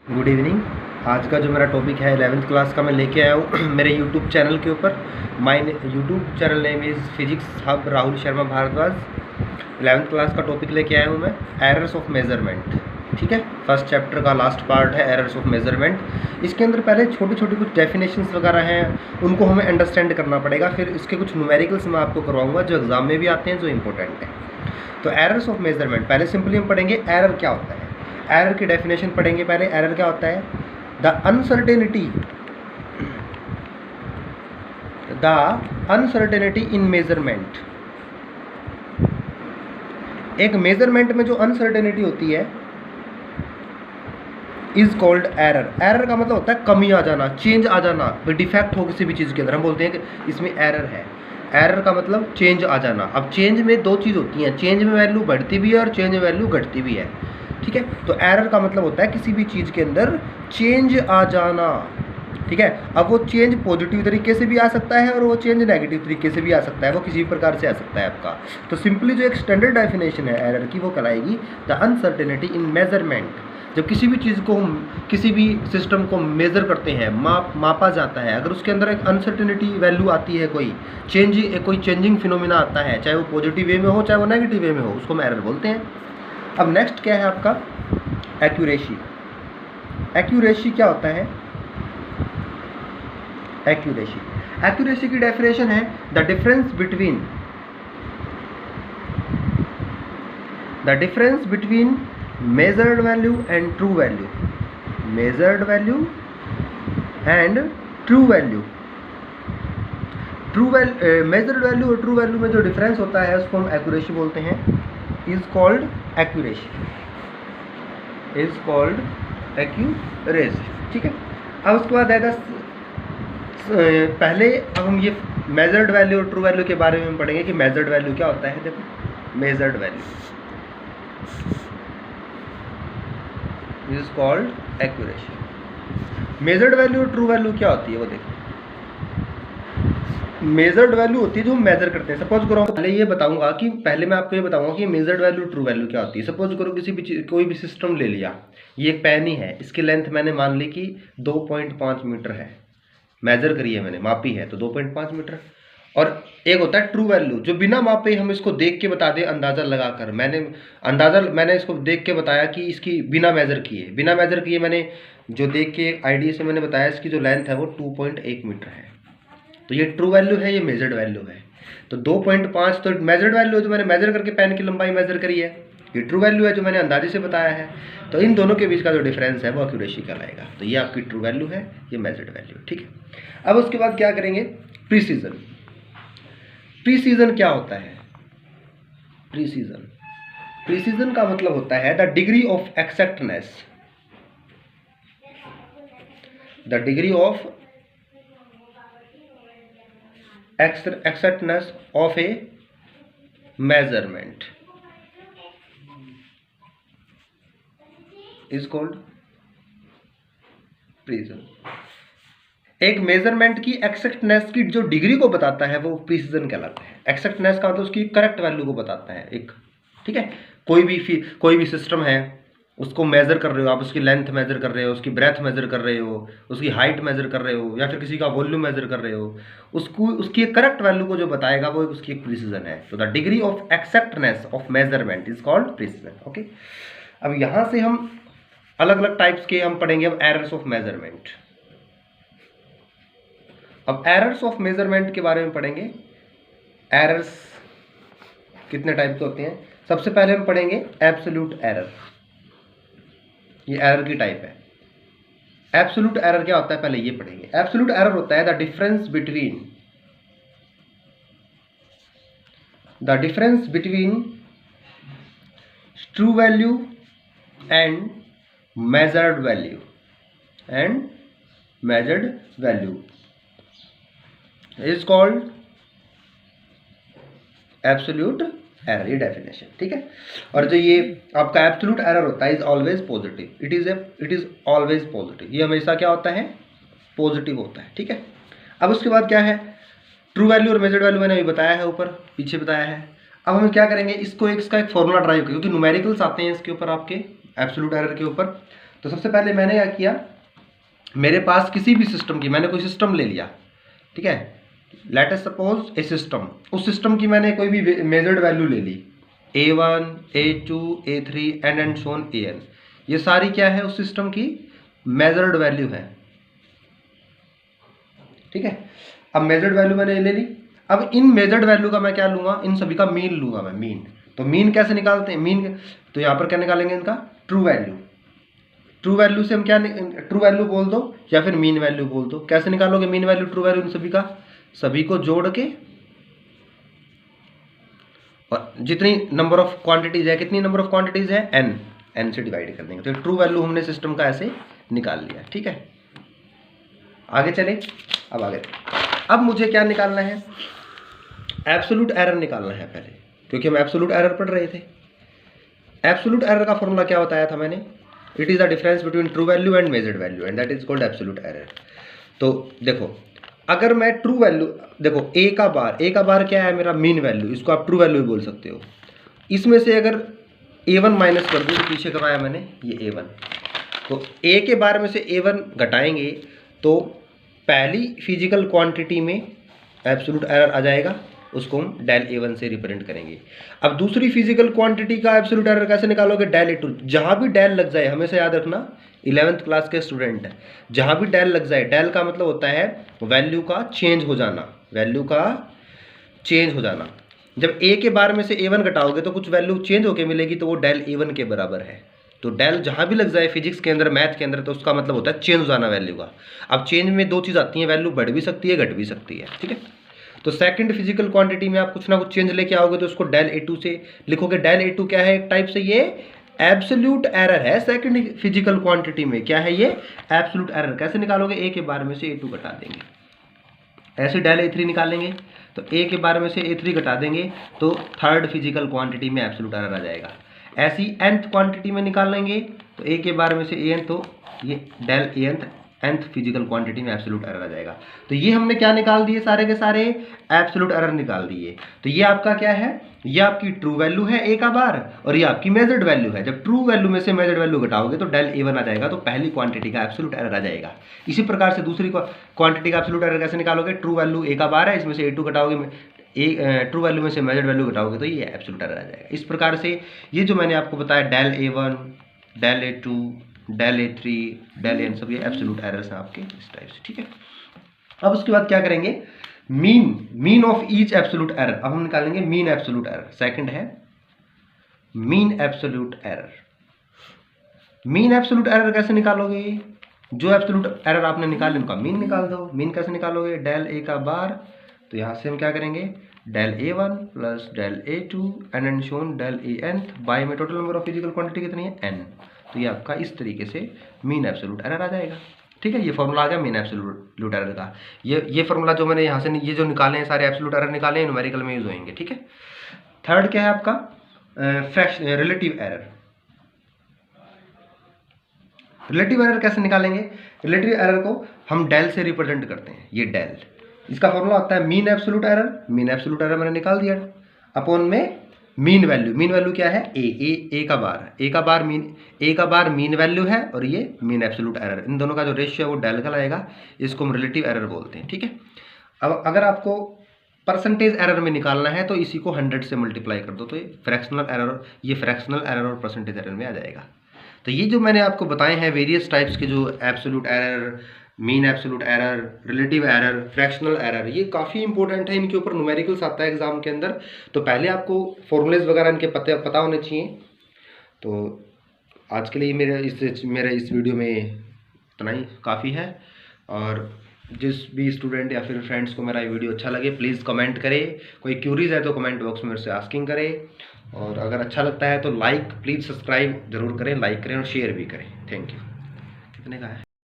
Good evening. आज का जो मेरा टॉपिक है 11th क्लास का मैं लेके आया हूँ मेरे यूट्यूब चैनल के ऊपर। My YouTube channel name is physics hub Rahul Sharma Bhardwaj. 11th class का टॉपिक लेके आया हूँ मैं, एरर्स ऑफ मेजरमेंट। ठीक है, फर्स्ट चैप्टर का लास्ट पार्ट है एरर्स ऑफ मेजरमेंट। इसके अंदर पहले छोटी छोटी कुछ डेफिनेशंस वगैरह हैं, उनको हमें अंडरस्टैंड करना पड़ेगा। फिर इसके कुछ न्यूमेरिकल्स मैं आपको करवाऊँगा जो एग्जाम में भी आते हैं, जो इंपॉर्टेंट है। तो एरर्स ऑफ मेजरमेंट पहले सिंपली हम पढ़ेंगे एरर क्या होता है। एरर की डेफिनेशन पढ़ेंगे पहले। एरर क्या होता है? The uncertainty in measurement. एक मेजरमेंट में जो अनसर्टेनिटी होती है इज कॉल्ड एरर। एरर का मतलब होता है कमी आ जाना, चेंज आ जाना, डिफेक्ट हो किसी भी चीज़ के अंदर, हम बोलते हैं कि इसमें एरर है। एरर का मतलब चेंज आ जाना। अब चेंज में दो चीज़ होती हैं, चेंज में वैल्यू बढ़ती भी है और चेंज में वैल्यू घटती भी है। ठीक है, तो एरर का मतलब होता है किसी भी चीज़ के अंदर चेंज आ जाना। ठीक है, अब वो चेंज पॉजिटिव तरीके से भी आ सकता है और वो चेंज नेगेटिव तरीके से भी आ सकता है, वो किसी भी प्रकार से आ सकता है आपका। तो सिंपली जो एक स्टैंडर्ड डेफिनेशन है एरर की, वो कहलाएगी द अनसर्टेनिटी इन मेजरमेंट। जब किसी भी चीज़ को हम किसी भी सिस्टम को मेज़र करते हैं, मापा जाता है, अगर उसके अंदर एक अनसर्टेनिटी वैल्यू आती है, कोई चेंजिंग फिनोमिना आता है, चाहे वो पॉजिटिव वे में हो चाहे वो नेगेटिव वे में हो, उसको हम एरर बोलते हैं। अब नेक्स्ट क्या है आपका? एक्यूरेसी। एक्यूरेसी क्या होता है? एक्यूरेसी की डेफिनेशन है the difference between measured value and true value. Measured value and true value. Measured value और ट्रू वैल्यू में जो डिफरेंस होता है उसको हम एक्यूरेसी बोलते हैं। Is called accuracy. ठीक है, अब उसके बाद आएगा पहले अब हम ये मेजर्ड वैल्यू और ट्रू वैल्यू के बारे में पढ़ेंगे कि मेजर्ड वैल्यू क्या होता है। देखो, measured value is called accuracy. Measured value और ट्रू वैल्यू क्या होती है वो देखो। मेजर्ड वैल्यू होती है जो हम मेजर करते हैं। सपोज करो, पहले मैं आपको ये बताऊंगा कि मेजर्ड वैल्यू ट्रू वैल्यू क्या होती है। सपोज करो कोई भी सिस्टम ले लिया, ये एक पेन ही है, इसकी लेंथ मैंने मान ली कि 2.5 मीटर है, मेजर करी है मैंने, मापी है तो 2.5 मीटर। और एक होता है ट्रू वैल्यू, जो बिना मापे हम इसको देख के बता दें, अंदाज़ा लगाकर। मैंने इसको देख के बताया कि इसकी बिना मेजर किए मैंने जो देख के आइडिया से मैंने बताया इसकी जो लेंथ है वो 2.1 मीटर है। तो ये ट्रू वैल्यू है, ये मेजर्ड वैल्यू है। तो 2.5 तो मेजर्ड वैल्यू है जो मैंने मेजर करके पेन की लंबाई मेजर करी है, ये ट्रू वैल्यू है जो मैंने अंदाजे से बताया है। तो इन दोनों के बीच का जो डिफरेंस है वो एक्यूरेसी कहलाएगा। तो ये आपकी ट्रू वैल्यू है, ये मेजर्ड वैल्यू है। ठीक है, अब उसके बाद क्या करेंगे? प्रीसीजन। प्रीसीजन क्या होता है? प्रीसीजन का मतलब होता है the degree of exactness. Exactness of a measurement is called precision. एक मेजरमेंट की एक्सैक्टनेस की जो डिग्री को बताता है वो प्रीसीजन कहलाता है। एक्सैक्टनेस का मतलब उसकी करेक्ट वैल्यू को बताता है एक। ठीक है, कोई भी सिस्टम है, उसको मेज़र कर रहे हो आप, उसकी लेंथ मेज़र कर रहे हो, उसकी ब्रेथ मेज़र कर रहे हो, उसकी हाइट मेज़र कर रहे हो, या फिर किसी का वॉल्यूम मेज़र कर रहे हो, उसकी करेक्ट वैल्यू को जो बताएगा वो उसकी एक प्रीसीजन है। तो the degree of exactness of measurement is called precision. Okay, अब यहाँ से हम अलग अलग टाइप्स के हम पढ़ेंगे अब एरर्स ऑफ मेजरमेंट। अब एरर्स ऑफ मेजरमेंट के बारे में पढ़ेंगे। एरर्स कितने टाइप के होते हैं? सबसे पहले हम पढ़ेंगे एब्सोल्यूट एरर। ये एरर की टाइप है। एब्सोल्यूट एरर क्या होता है पहले ये पढ़ेंगे। एब्सोल्यूट एरर होता है the difference between true value and measured value is called absolute error. ये डेफिनेशन। ठीक है, और जो ये आपका एब्सोल्यूट एरर होता है is always positive. It is always positive. ये हमेशा क्या होता है? पॉजिटिव होता है। ठीक है, अब उसके बाद क्या है? ट्रू वैल्यू और मेजर्ड वैल्यू मैंने अभी बताया है, ऊपर पीछे बताया है। अब हम क्या करेंगे, इसका एक फॉर्मूला ड्राइव करेंगे, क्योंकि न्यूमेरिकल्स आते हैं इसके ऊपर आपके एब्सोल्यूट एरर के ऊपर। तो सबसे पहले मैंने क्या किया, मेरे पास किसी भी सिस्टम की, मैंने कोई सिस्टम ले लिया, ठीक है, लेट अस सपोज ए सिस्टम, उस सिस्टम की मैंने कोई भी मेजर्ड वैल्यू ले ली, A1 A2 A3 and so on AN, ये सारी क्या है उस सिस्टम की मेजर्ड वैल्यू है, ठीक है। अब मेजर्ड वैल्यू मैंने ले ली, अब इन मेजर्ड वैल्यू का मैं क्या लूंगा, इन सभी का मीन लूंगा मैं, मीन। तो मीन कैसे निकालते हैं, मीन तो यहाँ पर क्या निकालेंगे, इनका ट्रू वैल्यू। ट्रू वैल्यू से हम क्या, ट्रू वैल्यू बोल दो या फिर मीन वैल्यू बोल दो, कैसे निकालोगे मीन वैल्यू ट्रू वैल्यू, इन सभी का, सभी को जोड़ के, और जितनी नंबर ऑफ क्वांटिटीज है, कितनी नंबर ऑफ क्वांटिटीज है, n से डिवाइड कर देंगे। तो ट्रू वैल्यू हमने सिस्टम का ऐसे निकाल लिया, ठीक है। आगे चले, अब आगे, अब मुझे क्या निकालना है, एब्सोल्यूट एरर निकालना है पहले, क्योंकि हम एब्सोल्यूट एरर पढ़ रहे थे। एब्सोल्यूट एरर का फॉर्मूला क्या बताया था मैंने, it is the difference between true value and measured value and that is called absolute error. तो देखो, अगर मैं ट्रू वैल्यू, देखो a का बार क्या है मेरा, मीन वैल्यू, इसको आप ट्रू वैल्यू भी बोल सकते हो। इसमें से अगर a1 माइनस कर दूँ, तो पीछे करवाया मैंने ये a1, तो a के बार में से a1 घटाएंगे तो पहली फिजिकल क्वांटिटी में एब्सोल्यूट एरर आ जाएगा, उसको हम डेल A1 से रिप्रेजेंट करेंगे। अब दूसरी फिजिकल क्वांटिटी का एब्सोल्यूट एरर कैसे निकालोगे, डेल A2, जहाँ भी डेल लग जाए, हमेशा याद रखना 11th क्लास के स्टूडेंट, जहाँ भी डेल लग जाए, डेल का मतलब होता है वैल्यू का चेंज हो जाना, वैल्यू का चेंज हो जाना। जब a के बार में से a1 घटाओगे तो कुछ वैल्यू चेंज होकर मिलेगी, तो वो डेल A1 के बराबर है। तो डेल जहाँ भी लग जाए फिजिक्स के अंदर, मैथ के अंदर, तो उसका मतलब होता है चेंज हो जाना वैल्यू का। अब चेंज में दो चीज़ आती हैं, वैल्यू बढ़ भी सकती है, घट भी सकती है, ठीक है। तो सेकंड फिजिकल क्वांटिटी में आप कुछ ना कुछ चेंज लेके आओगे, तो उसको डेल A2 से लिखोगे। डेल A2 क्या है, एक टाइप से ये एब्सोल्यूट एरर है। सेकंड फिजिकल क्वांटिटी में क्या है, ये एब्सोल्यूट एरर। कैसे निकालोगे, a के बारे में से A2 घटा देंगे, ऐसे डेल A3 निकालेंगे, तो a के बारे में से A3 घटा देंगे, तो थर्ड फिजिकल क्वांटिटी में एब्सोल्यूट एरर आ जाएगा। ऐसी nth क्वांटिटी में निकालेंगे, तो a के बारे में से an, तो ये डेल nth फिजिकल क्वांटिटी में एब्सोल्यूट एरर आ जाएगा। तो ये हमने क्या निकाल दिए, सारे के सारे एब्सोल्यूट एरर निकाल दिए। तो ये आपका क्या है, ये आपकी ट्रू वैल्यू है a का बार, और ये आपकी मेजर्ड वैल्यू है। जब ट्रू वैल्यू में से मेजर्ड वैल्यू घटाओगे तो डेल A1 आ जाएगा, तो पहली क्वांटिटी का एब्सोल्यूट एरर आ जाएगा। इसी प्रकार से दूसरी क्वांटिटी का एब्सोल्यूट एरर कैसे निकालोगे, ट्रू वैल्यू a का बार है, इसमें से A2 घटाओगे, ट्रू वैल्यू में से मेजर्ड वैल्यू घटाओगे, तो ये एब्सोल्यूट एरर आ जाएगा। इस प्रकार से ये जो मैंने आपको बताया, del A1, del A2, del A3, del AN, सब ये एब्सोल्यूट एरर्स हैं आपके इस टाइप से, ठीक है। अब उसके बाद क्या करेंगे, mean of each absolute error. अब हम निकालेंगे मीन एब्सोल्यूट एरर। सेकंड है mean absolute error. Mean absolute error कैसे निकालोगे, जो एब्सोल्यूट एरर आपने निकाले उनका मीन निकाल दो। मीन कैसे निकालोगे, डेल A का बार, तो यहाँ से हम क्या करेंगे, del A1 plus del A2 and so on del AN, by में total number of physical quantity कितनी है, n। तो ये आपका इस तरीके से मीन एब्सोल्यूट एरर आ जाएगा, ठीक है। ये फॉर्मूला आ गया मीन एब्सोल्यूट एरर का। ये फॉर्मूला जो मैंने यहाँ से ये जो निकाले हैं सारे एब्सोल्यूट एरर निकाले हैं, न्यूमेरिकल में यूज होंगे, ठीक है। थर्ड क्या है आपका, रिलेटिव एरर। रिलेटिव एरर कैसे निकालेंगे, रिलेटिव एरर को हम डेल से रिप्रेजेंट करते हैं। ये डेल, इसका फॉर्मूला होता है mean absolute error. Mean absolute error मैंने निकाल दिया, अपॉन में मीन वैल्यू। मीन वैल्यू क्या है, ए का बार मीन वैल्यू है, और ये मीन एब्सोल्यूट एरर, इन दोनों का जो रेशियो है वो डेल का लाएगा, इसको हम रिलेटिव एरर बोलते हैं, ठीक है। अब अगर आपको परसेंटेज एरर में निकालना है तो इसी को 100 से मल्टीप्लाई कर दो, तो ये फ्रैक्शनल एरर और परसेंटेज एरर में आ जाएगा। तो ये जो मैंने आपको बताए हैं वेरियस टाइप्स के, जो absolute error, mean absolute error, relative error, fractional error, ये काफ़ी इंपॉर्टेंट है। इनके ऊपर न्यूमेरिकल्स आता है एग्जाम के अंदर, तो पहले आपको फॉर्मूलेज वगैरह इनके पता होने चाहिए। तो आज के लिए मेरे इस वीडियो में इतना ही काफ़ी है। और जिस भी स्टूडेंट या फिर फ्रेंड्स को मेरा ये वीडियो अच्छा लगे, प्लीज़ कमेंट करें। कोई क्यूरीज है तो कमेंट बॉक्स में मेरे से आस्किंग करें, और अगर अच्छा लगता है तो प्लीज़ सब्सक्राइब जरूर करें, लाइक करें और शेयर भी करें। Thank you. कितने का है।